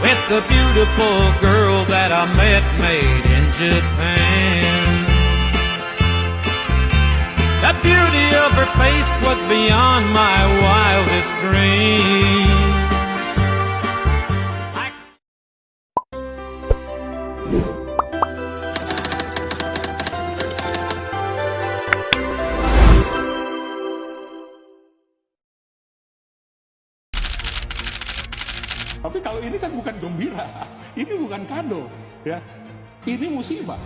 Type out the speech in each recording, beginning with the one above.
met the beautiful girl that I met made in Japan. The beauty of her face was beyond my wildest dreams. Tapi kalau ini kan bukan gembira, ini bukan kado, ya, ini musibah.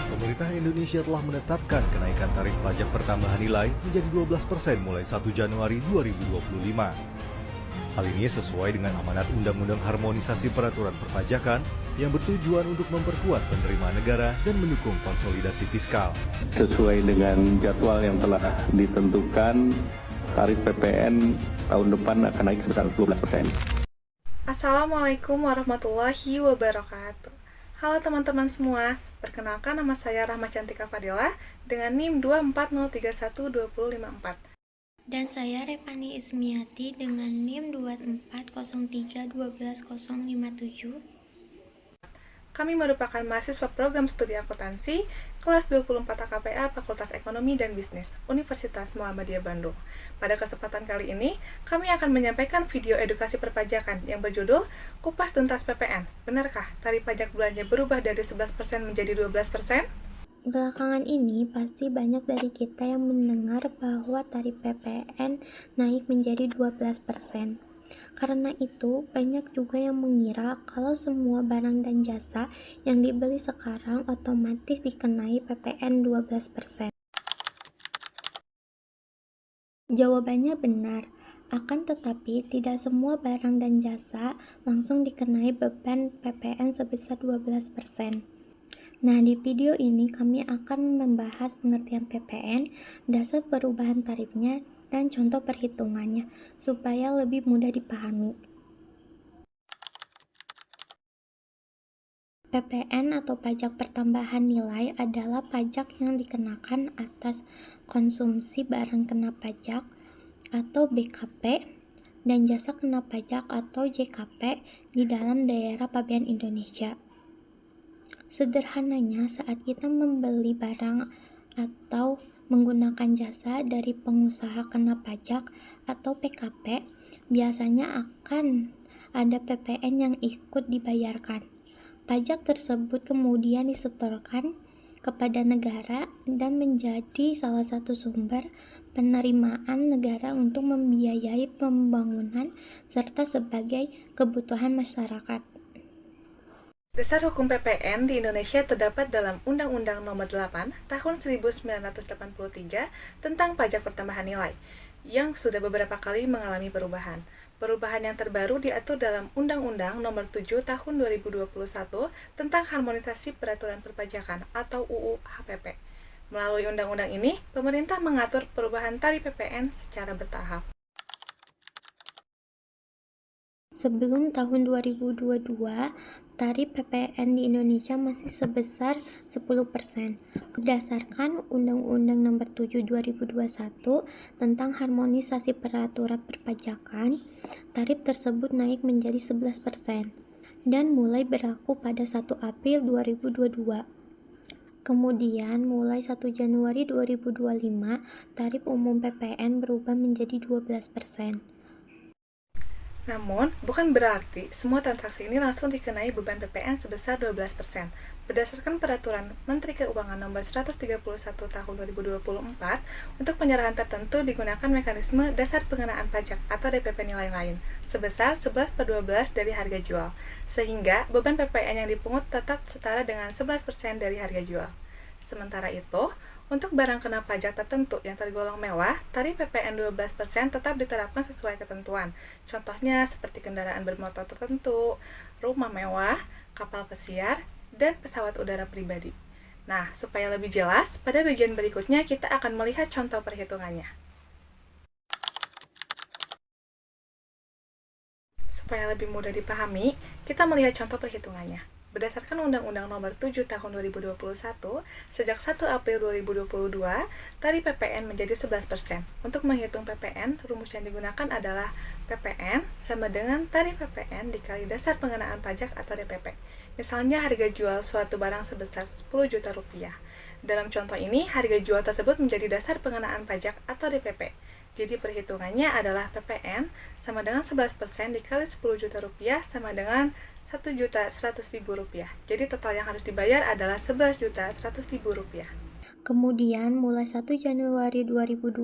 Pemerintah Indonesia telah menetapkan kenaikan tarif pajak pertambahan nilai menjadi 12% mulai 1 Januari 2025. Hal ini sesuai dengan amanat Undang-Undang Harmonisasi Peraturan Perpajakan yang bertujuan untuk memperkuat penerimaan negara dan mendukung konsolidasi fiskal. Sesuai dengan jadwal yang telah ditentukan, tarif PPN tahun depan akan naik sebesar 12%. Assalamualaikum warahmatullahi wabarakatuh. Halo teman-teman semua, perkenalkan nama saya Rahma Cantika Fadila dengan NIM 240312054. Dan saya Repani Ismiati dengan NIM 2403111057. Kami merupakan mahasiswa program studi akuntansi kelas 24 AKPA Fakultas Ekonomi dan Bisnis Universitas Muhammadiyah Bandung. Pada kesempatan kali ini, kami akan menyampaikan video edukasi perpajakan yang berjudul Kupas Tuntas PPN. Benarkah tarif pajak belanja berubah dari 11% menjadi 12%? Belakangan ini pasti banyak dari kita yang mendengar bahwa tarif PPN naik menjadi 12%. Karena itu, banyak juga yang mengira kalau semua barang dan jasa yang dibeli sekarang otomatis dikenai PPN 12%. Jawabannya benar, akan tetapi tidak semua barang dan jasa langsung dikenai beban PPN sebesar 12%. Nah, di video ini kami akan membahas pengertian PPN, dasar perubahan tarifnya, dan contoh perhitungannya, supaya lebih mudah dipahami. PPN atau pajak pertambahan nilai adalah pajak yang dikenakan atas konsumsi barang kena pajak atau BKP dan jasa kena pajak atau JKP di dalam daerah pabean Indonesia. Sederhananya, saat kita membeli barang atau menggunakan jasa dari pengusaha kena pajak atau PKP, biasanya akan ada PPN yang ikut dibayarkan. Pajak tersebut kemudian disetorkan kepada negara dan menjadi salah satu sumber penerimaan negara untuk membiayai pembangunan serta sebagai kebutuhan masyarakat. Dasar hukum PPN di Indonesia terdapat dalam Undang-Undang Nomor 8 Tahun 1983 tentang pajak pertambahan nilai, yang sudah beberapa kali mengalami perubahan. Perubahan yang terbaru diatur dalam Undang-Undang Nomor 7 Tahun 2021 tentang Harmonisasi Peraturan Perpajakan atau UU HPP. Melalui undang-undang ini, pemerintah mengatur perubahan tarif PPN secara bertahap. Sebelum tahun 2022, tarif PPN di Indonesia masih sebesar 10%. Berdasarkan Undang-Undang Nomor 7 2021 tentang Harmonisasi Peraturan Perpajakan, tarif tersebut naik menjadi 11% dan mulai berlaku pada 1 April 2022. Kemudian, mulai 1 Januari 2025, tarif umum PPN berubah menjadi 12%. Namun, bukan berarti semua transaksi ini langsung dikenai beban PPN sebesar 12%. Berdasarkan Peraturan Menteri Keuangan Nomor 131 Tahun 2024, untuk penyerahan tertentu digunakan mekanisme dasar pengenaan pajak atau DPP nilai lain, sebesar 11/12 dari harga jual, sehingga beban PPN yang dipungut tetap setara dengan 11% dari harga jual. Sementara itu, untuk barang kena pajak tertentu yang tergolong mewah, tarif PPN 12% tetap diterapkan sesuai ketentuan. Contohnya seperti kendaraan bermotor tertentu, rumah mewah, kapal pesiar, dan pesawat udara pribadi. Nah, supaya lebih jelas, pada bagian berikutnya kita akan melihat contoh perhitungannya. Supaya lebih mudah dipahami, kita melihat contoh perhitungannya. Berdasarkan Undang-Undang Nomor 7 Tahun 2021, sejak 1 April 2022, tarif PPN menjadi 11%. Untuk menghitung PPN, rumus yang digunakan adalah PPN sama dengan tarif PPN dikali dasar pengenaan pajak atau DPP. Misalnya harga jual suatu barang sebesar 10 juta rupiah. Dalam contoh ini, harga jual tersebut menjadi dasar pengenaan pajak atau DPP. Jadi perhitungannya adalah PPN sama dengan 11% dikali 10 juta rupiah sama dengan 1.100.000 rupiah. Jadi total yang harus dibayar adalah 11.100.000 rupiah. Kemudian mulai 1 Januari 2025,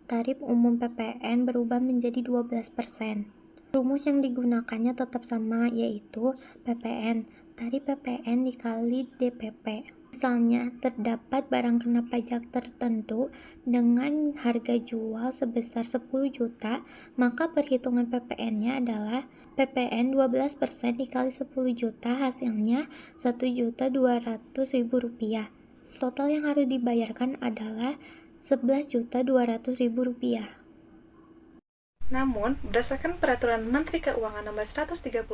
tarif umum PPN berubah menjadi 12%. Rumus yang digunakannya tetap sama, yaitu PPN, tarif PPN dikali DPP. Misalnya, terdapat barang kena pajak tertentu dengan harga jual sebesar 10 juta, maka perhitungan PPN-nya adalah PPN 12% dikali 10 juta, hasilnya 1.200.000 rupiah. Total yang harus dibayarkan adalah 11.200.000 rupiah. Namun, berdasarkan Peraturan Menteri Keuangan Nomor 131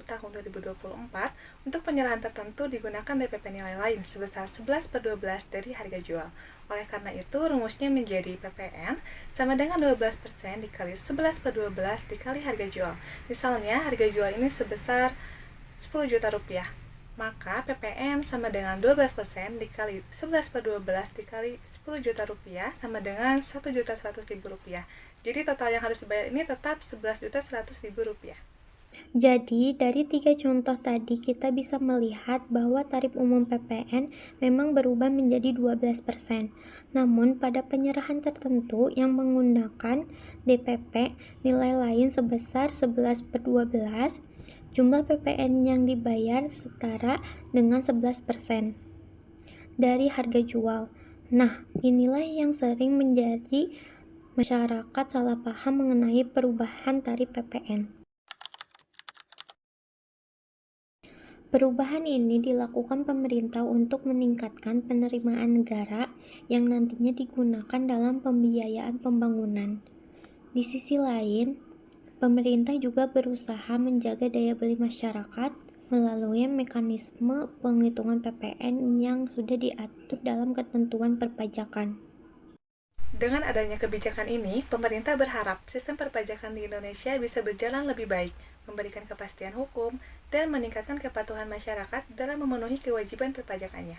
Tahun 2024, untuk penyerahan tertentu digunakan DPP nilai lain sebesar 11/12 dari harga jual. Oleh karena itu, rumusnya menjadi PPN sama dengan 12% dikali 11/12 dikali harga jual. Misalnya, harga jual ini sebesar 10 juta rupiah. Maka PPN sama dengan 12% dikali 11/12 dikali 10 juta rupiah sama dengan 1.100.000 rupiah. Jadi total yang harus dibayar ini tetap 11.100.000 rupiah. Jadi, dari 3 contoh tadi kita bisa melihat bahwa tarif umum PPN memang berubah menjadi 12%. Namun, pada penyerahan tertentu yang menggunakan DPP nilai lain sebesar 11/12, jumlah PPN yang dibayar setara dengan 11% dari harga jual. Nah, inilah yang sering menjadi masyarakat salah paham mengenai perubahan tarif PPN. Perubahan ini dilakukan pemerintah untuk meningkatkan penerimaan negara yang nantinya digunakan dalam pembiayaan pembangunan. Di sisi lain, pemerintah juga berusaha menjaga daya beli masyarakat melalui mekanisme penghitungan PPN yang sudah diatur dalam ketentuan perpajakan. Dengan adanya kebijakan ini, pemerintah berharap sistem perpajakan di Indonesia bisa berjalan lebih baik, memberikan kepastian hukum, dan meningkatkan kepatuhan masyarakat dalam memenuhi kewajiban perpajakannya.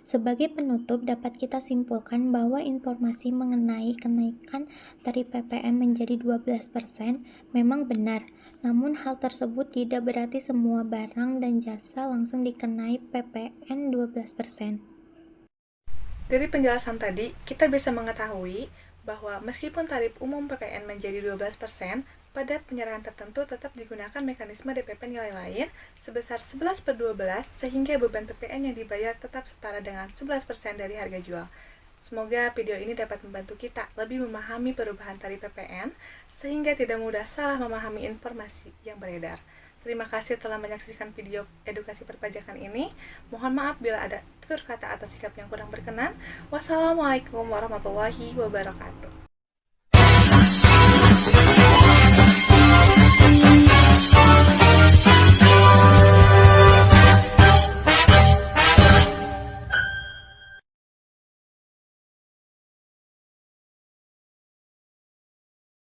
Sebagai penutup, dapat kita simpulkan bahwa informasi mengenai kenaikan tarif PPN menjadi 12% memang benar, namun hal tersebut tidak berarti semua barang dan jasa langsung dikenai PPN 12%. Dari penjelasan tadi, kita bisa mengetahui bahwa meskipun tarif umum PPN menjadi 12%, pada penyerahan tertentu tetap digunakan mekanisme DPP nilai lain sebesar 11/12 sehingga beban PPN yang dibayar tetap setara dengan 11% dari harga jual. Semoga video ini dapat membantu kita lebih memahami perubahan tarif PPN sehingga tidak mudah salah memahami informasi yang beredar. Terima kasih telah menyaksikan video edukasi perpajakan ini. Mohon maaf bila ada tutur kata atau sikap yang kurang berkenan. Wassalamualaikum warahmatullahi wabarakatuh.